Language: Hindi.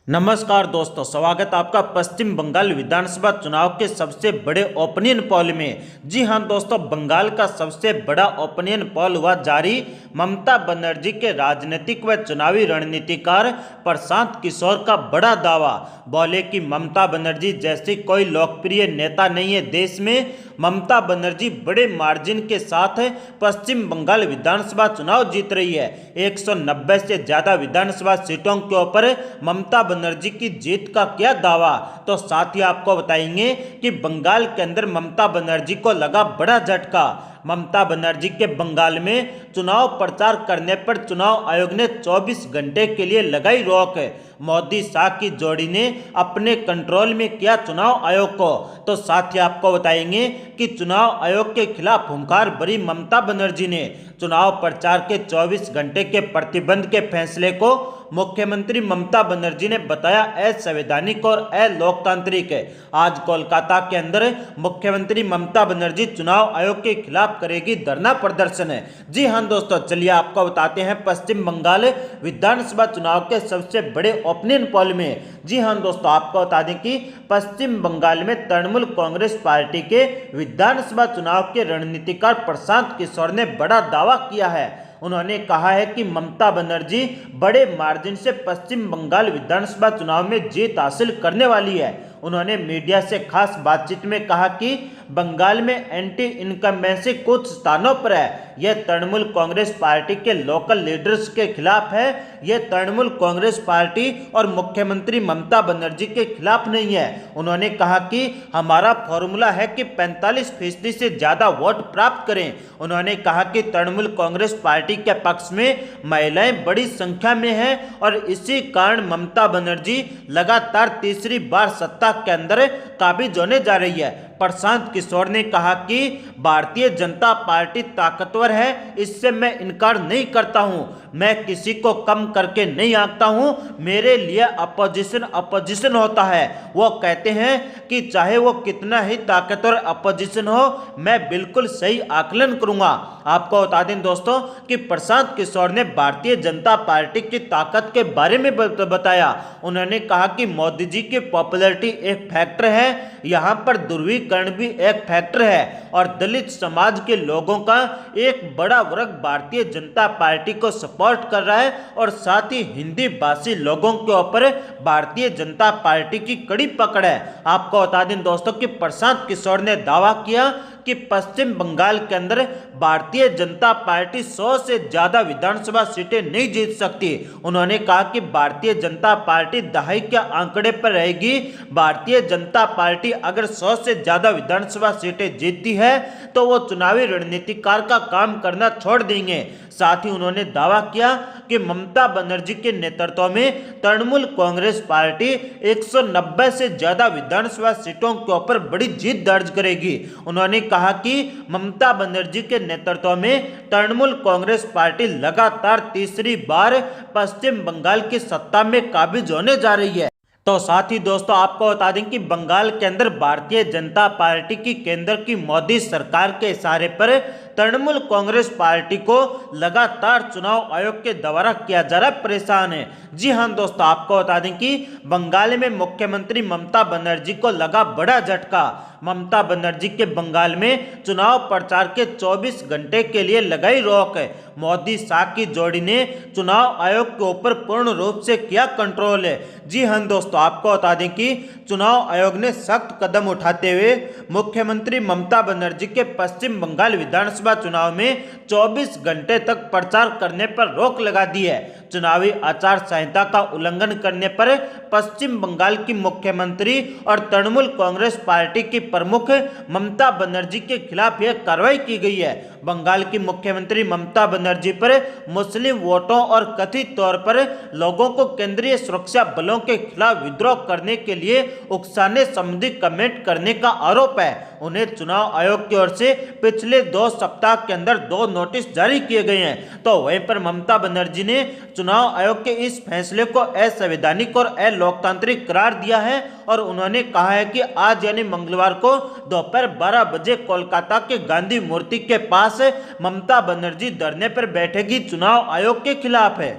नमस्कार दोस्तों, स्वागत आपका पश्चिम बंगाल विधानसभा चुनाव के सबसे बड़े ओपिनियन पोल में। जी हां दोस्तों, बंगाल का सबसे बड़ा ओपिनियन पोल हुआ जारी। ममता बनर्जी के राजनीतिक व चुनावी रणनीतिकार प्रशांत किशोर का बड़ा दावा। बोले कि ममता बनर्जी जैसी कोई लोकप्रिय नेता नहीं है देश में। ममता बनर्जी बड़े मार्जिन के साथ पश्चिम बंगाल विधानसभा चुनाव जीत रही है। 190 से ज्यादा विधानसभा सीटों के ऊपर ममता बनर्जी की जीत का क्या दावा, तो साथ ही आपको बताएंगे कि बंगाल के अंदर ममता बनर्जी को लगा बड़ा झटका। ममता बनर्जी के बंगाल में चुनाव प्रचार करने पर चुनाव आयोग ने 24 घंटे के लिए लगाई रोक। मोदी शाह की जोड़ी ने अपने कंट्रोल में किया चुनाव आयोग को। तो साथ ही आपको बताएंगे कि चुनाव आयोग के खिलाफ हुंकार भरी ममता बनर्जी ने चुनाव प्रचार के 24 घंटे के प्रतिबंध के फैसले को मुख्यमंत्री ममता बनर्जी ने बताया असंवैधानिक और अलोकतांत्रिक। आज कोलकाता के अंदर मुख्यमंत्री ममता बनर्जी चुनाव आयोग के खिलाफ करेगी धरना प्रदर्शन। जी हां दोस्तों, चलिए आपको बताते हैं पश्चिम बंगाल विधानसभा चुनाव के सबसे बड़े ओपिनियन पोल में। जी हां दोस्तों, आपको बता दें कि पश्चिम बंगाल में तृणमूल कांग्रेस पार्टी के विधानसभा चुनाव के रणनीतिकार प्रशांत किशोर ने बड़ा दावा किया है। उन्होंने कहा है कि ममता बनर्जी बड़े मार्जिन से पश्चिम बंगाल विधानसभा चुनाव में जीत हासिल करने वाली है। उन्होंने मीडिया से खास बातचीत में कहा कि बंगाल में एंटी इनकम्बेंसी कुछ स्थानों पर है। यह तृणमूल कांग्रेस पार्टी के लोकल लीडर्स के खिलाफ है। यह तृणमूल कांग्रेस पार्टी और मुख्यमंत्री ममता बनर्जी के खिलाफ नहीं है। उन्होंने कहा कि हमारा फॉर्मूला है कि 45% से ज्यादा वोट प्राप्त करें। उन्होंने कहा कि तृणमूल कांग्रेस पार्टी के पक्ष में महिलाएं बड़ी संख्या में हैं और इसी कारण ममता बनर्जी लगातार तीसरी बार सत्ता के अंदर काबिज होने जा रही है। प्रशांत किशोर ने कहा कि भारतीय जनता पार्टी ताकतवर है, इससे मैं इनकार नहीं करता हूं। मैं किसी को कम करके नहीं आंकता हूं। मेरे लिए अपोजिशन होता है। वो कहते हैं कि चाहे वो कितना ही ताकतवर अपोजिशन हो, मैं बिल्कुल सही आकलन करूंगा। आपको बता दें दोस्तों कि प्रशांत किशोर ने भारतीय जनता पार्टी की ताकत के बारे में बताया। उन्होंने कहा कि मोदी जी की पॉपुलैरिटी एक फैक्टर है, यहाँ पर ध्रुवीकरण भी एक फैक्टर है और दलित समाज के लोगों का एक बड़ा वर्ग भारतीय जनता पार्टी को सपोर्ट कर रहा है और साथ ही हिंदी भाषी लोगों के ऊपर भारतीय जनता पार्टी की कड़ी पकड़ है। आपको बता दें दोस्तों कि प्रशांत किशोर ने दावा किया कि पश्चिम बंगाल के अंदर भारतीय जनता पार्टी 100 से ज्यादा विधानसभा सीटें नहीं जीत सकती। उन्होंने कहा कि भारतीय जनता पार्टी दहाई के आंकड़े पर रहेगी। भारतीय जनता पार्टी अगर 100 से ज्यादा विधानसभा सीटें जीतती है तो वो चुनावी रणनीतिकार का काम करना छोड़ देंगे। साथ ही उन्होंने दावा किया कि ममता बनर्जी के नेतृत्व में तृणमूल कांग्रेस पार्टी 190 से ज्यादा विधानसभा सीटों के ऊपर बड़ी जीत दर्ज करेगी। उन्होंने कहा कि ममता बनर्जी के नेतृत्व में तृणमूल कांग्रेस पार्टी लगातार तीसरी बार पश्चिम बंगाल की सत्ता में काबिज होने जा रही है। तो साथ ही दोस्तों आपको बता दें कि बंगाल के अंदर भारतीय जनता पार्टी की केंद्र की मोदी सरकार के इशारे पर तृणमूल कांग्रेस पार्टी को लगातार चुनाव आयोग के द्वारा किया जा रहा परेशान है। जी हां दोस्तों, आपको बता दें कि बंगाल में मुख्यमंत्री ममता बनर्जी को लगा बड़ा झटका। ममता बनर्जी के बंगाल में चुनाव प्रचार के 24 घंटे के लिए लगाई रोक। मोदी शाह की जोड़ी ने चुनाव आयोग के ऊपर पूर्ण रूप से किया कंट्रोल है। जी हां दोस्तों, आपको बता दें कि चुनाव आयोग ने सख्त कदम उठाते हुए मुख्यमंत्री ममता बनर्जी के पश्चिम बंगाल विधानसभा चुनाव में 24 घंटे तक प्रचार करने पर रोक लगा दी है। चुनावी आचार संहिता का उल्लंघन करने पर पश्चिम बंगाल की मुख्यमंत्री और तृणमूल कांग्रेस पार्टी की प्रमुख ममता बनर्जी के खिलाफ यह कार्रवाई की गई है। बंगाल की मुख्यमंत्री ममता बनर्जी पर मुस्लिम वोटों और कथित तौर पर लोगों को केंद्रीय सुरक्षा बलों के खिलाफ विद्रोह करने के लिए उकसाने संबंधी कमेंट करने का आरोप है। उन्हें चुनाव आयोग की ओर से पिछले 2 सप्ताह के अंदर 2 नोटिस जारी किए गए हैं। तो वहीं पर ममता बनर्जी ने चुनाव आयोग के इस फैसले को असंवैधानिक और अलोकतांत्रिक करार दिया है और उन्होंने कहा है कि आज यानी मंगलवार को दोपहर 12 बजे कोलकाता के गांधी मूर्ति के पास ममता बनर्जी धरने पर बैठेगी, चुनाव आयोग के खिलाफ है।